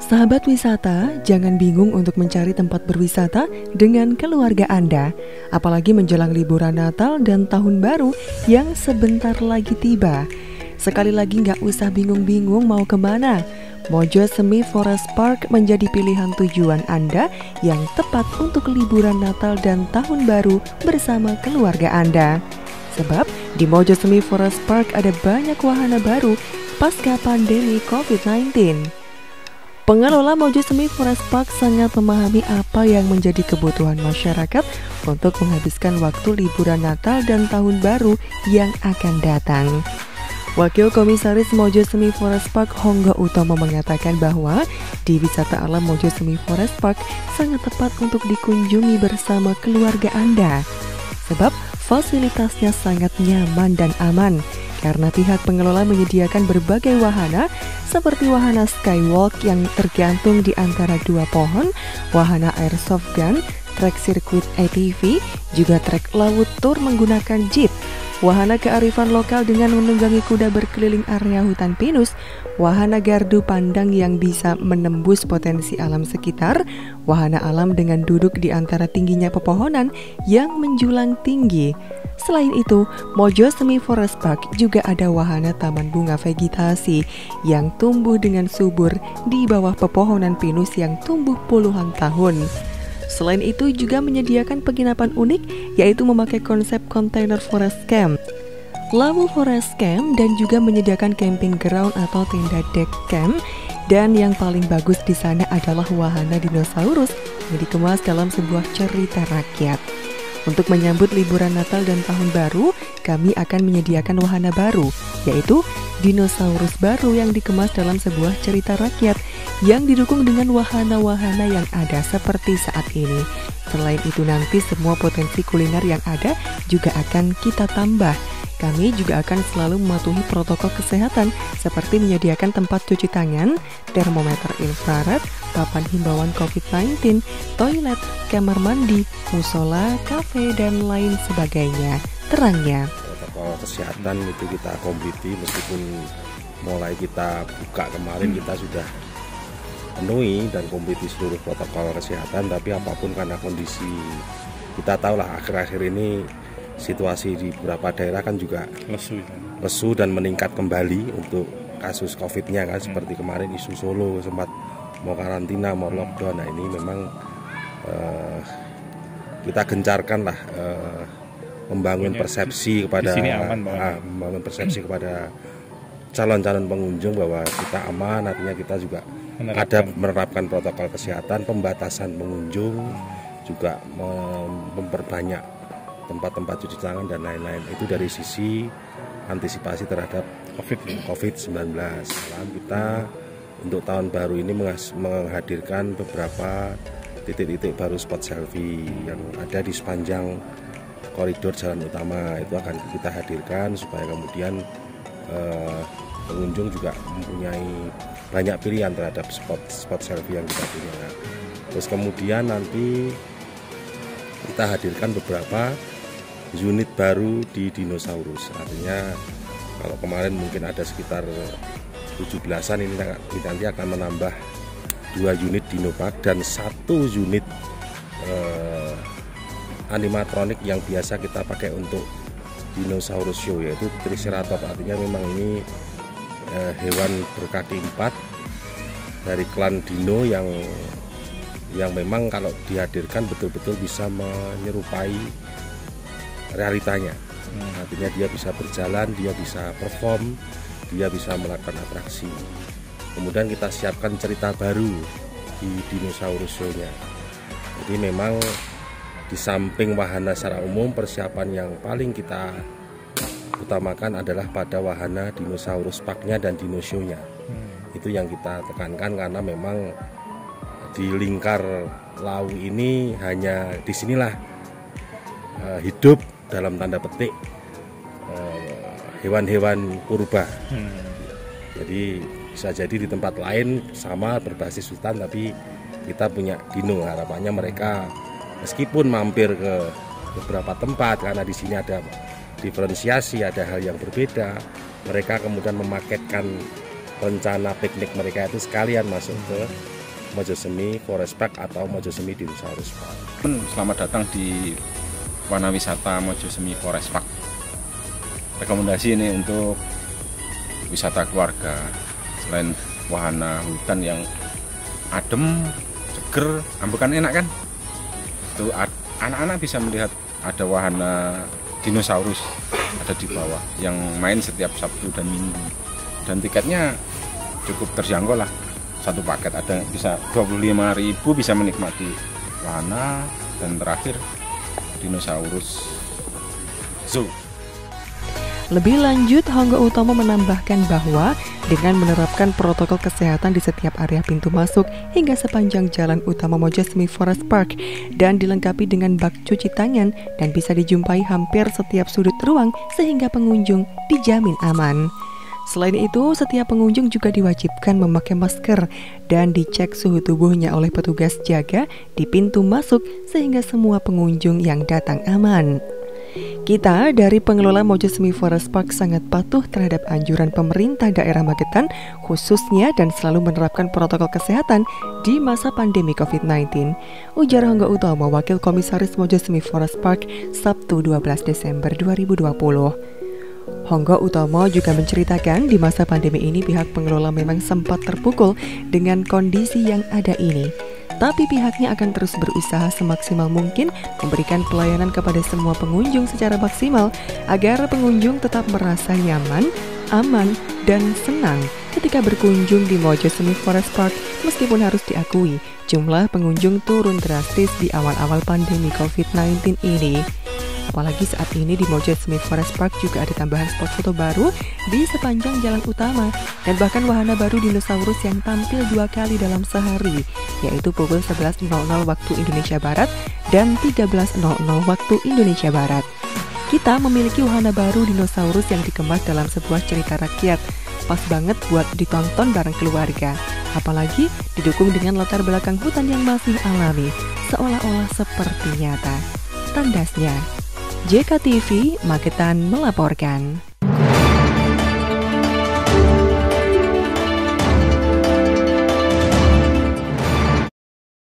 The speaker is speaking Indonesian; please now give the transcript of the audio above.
Sahabat wisata, jangan bingung untuk mencari tempat berwisata dengan keluarga Anda, apalagi menjelang liburan Natal dan Tahun Baru yang sebentar lagi tiba. Sekali lagi nggak usah bingung-bingung mau kemana. Mojosemi Forest Park menjadi pilihan tujuan Anda yang tepat untuk liburan Natal dan Tahun Baru bersama keluarga Anda. Sebab di Mojosemi Forest Park ada banyak wahana baru pasca pandemi COVID-19. Pengelola Mojosemi Forest Park sangat memahami apa yang menjadi kebutuhan masyarakat untuk menghabiskan waktu liburan Natal dan Tahun Baru yang akan datang. Wakil Komisaris Mojosemi Forest Park Honggo Utomo mengatakan bahwa di wisata alam Mojosemi Forest Park sangat tepat untuk dikunjungi bersama keluarga Anda. Sebab fasilitasnya sangat nyaman dan aman. Karena pihak pengelola menyediakan berbagai wahana seperti wahana skywalk yang tergantung di antara dua pohon, wahana airsoft gun, trek sirkuit ATV, juga trek laut tour menggunakan jeep, wahana kearifan lokal dengan menunggangi kuda berkeliling area hutan pinus, wahana gardu pandang yang bisa menembus potensi alam sekitar, wahana alam dengan duduk di antara tingginya pepohonan yang menjulang tinggi. Selain itu, Mojosemi Forest Park juga ada wahana taman bunga vegetasi yang tumbuh dengan subur di bawah pepohonan pinus yang tumbuh puluhan tahun. Selain itu juga menyediakan penginapan unik yaitu memakai konsep container forest camp, Lawu Forest Camp, dan juga menyediakan camping ground atau tenda deck camp. Dan yang paling bagus di sana adalah wahana dinosaurus yang dikemas dalam sebuah cerita rakyat. Untuk menyambut liburan Natal dan Tahun Baru, kami akan menyediakan wahana baru, yaitu dinosaurus baru yang dikemas dalam sebuah cerita rakyat yang didukung dengan wahana-wahana yang ada seperti saat ini. Selain itu nanti semua potensi kuliner yang ada juga akan kita tambah. Kami juga akan selalu mematuhi protokol kesehatan seperti menyediakan tempat cuci tangan, termometer infrared, papan himbauan COVID-19, toilet, kamar mandi, musola, kafe, dan lain sebagainya. Terangnya, protokol kesehatan itu kita kompliti, meskipun mulai kita buka kemarin kita sudah penuhi dan kompliti seluruh protokol kesehatan, tapi apapun karena kondisi kita tahulah akhir-akhir ini situasi di beberapa daerah kan juga lesu dan meningkat kembali untuk kasus COVID-nya kan, seperti kemarin isu Solo sempat mau karantina, mau lockdown. Nah ini memang kita gencarkan lah membangun persepsi kepada calon-calon pengunjung bahwa kita aman, artinya kita juga ada menerapkan protokol kesehatan, pembatasan pengunjung, juga memperbanyak tempat-tempat cuci tangan dan lain-lain. Itu dari sisi antisipasi terhadap COVID-19. Kita untuk tahun baru ini menghadirkan beberapa titik-titik baru spot selfie yang ada di sepanjang koridor jalan utama. Itu akan kita hadirkan supaya kemudian pengunjung juga mempunyai banyak pilihan terhadap spot selfie yang kita punya. Terus kemudian nanti kita hadirkan beberapa unit baru di dinosaurus. Artinya kalau kemarin mungkin ada sekitar 17-an, ini nanti akan menambah 2 unit dinopark dan 1 unit animatronik yang biasa kita pakai untuk dinosaurus show, yaitu Triceratops. Artinya memang ini hewan berkaki 4 dari klan dino yang memang kalau dihadirkan betul-betul bisa menyerupai realitanya. Artinya dia bisa berjalan, dia bisa perform, dia bisa melakukan atraksi. Kemudian kita siapkan cerita baru di dinosaurus show-nya. Jadi memang di samping wahana secara umum, persiapan yang paling kita utamakan adalah pada wahana dinosaurus park-nya dan dino show-nya. Itu yang kita tekankan karena memang di lingkar Lawu ini hanya disinilah hidup dalam tanda petik hewan-hewan purba. Jadi bisa jadi di tempat lain sama berbasis hutan tapi kita punya dino. Harapannya mereka meskipun mampir ke beberapa tempat karena di sini ada diferensiasi, ada hal yang berbeda, mereka kemudian memaketkan rencana piknik mereka itu sekalian masuk ke Mojosemi Forest Park atau Mojosemi Dinosaurus Park. Selamat datang di Wahana Wisata Mojosemi Forest Park. Rekomendasi ini untuk wisata keluarga. Selain wahana hutan yang adem, seger, ambekan enak kan? Itu anak-anak bisa melihat ada wahana dinosaurus ada di bawah yang main setiap Sabtu dan Minggu. Dan tiketnya cukup terjangkau lah. Satu paket ada bisa 25.000 bisa menikmati wahana dan terakhir dinosaurus zoo. Lebih lanjut, Honggo Utomo menambahkan bahwa dengan menerapkan protokol kesehatan di setiap area pintu masuk hingga sepanjang jalan utama Mojosemi Forest Park dan dilengkapi dengan bak cuci tangan dan bisa dijumpai hampir setiap sudut ruang sehingga pengunjung dijamin aman. Selain itu, setiap pengunjung juga diwajibkan memakai masker dan dicek suhu tubuhnya oleh petugas jaga di pintu masuk sehingga semua pengunjung yang datang aman. Kita dari pengelola Mojosemi Forest Park sangat patuh terhadap anjuran pemerintah daerah Magetan khususnya dan selalu menerapkan protokol kesehatan di masa pandemi COVID-19, ujar Honggo Utomo, Wakil Komisaris Mojosemi Forest Park, Sabtu 12 Desember 2020. Honggo Utomo juga menceritakan di masa pandemi ini pihak pengelola memang sempat terpukul dengan kondisi yang ada ini. Tapi pihaknya akan terus berusaha semaksimal mungkin memberikan pelayanan kepada semua pengunjung secara maksimal agar pengunjung tetap merasa nyaman, aman, dan senang ketika berkunjung di Mojosemi Forest Park meskipun harus diakui jumlah pengunjung turun drastis di awal-awal pandemi COVID-19 ini. Apalagi saat ini di Mojosemi Forest Park juga ada tambahan spot foto baru di sepanjang jalan utama dan bahkan wahana baru dinosaurus yang tampil 2 kali dalam sehari, yaitu pukul 11.00 waktu Indonesia Barat dan 13.00 waktu Indonesia Barat. Kita memiliki wahana baru dinosaurus yang dikemas dalam sebuah cerita rakyat, pas banget buat ditonton bareng keluarga. Apalagi didukung dengan latar belakang hutan yang masih alami, seolah-olah seperti nyata. Tandasnya. JKTV Magetan melaporkan.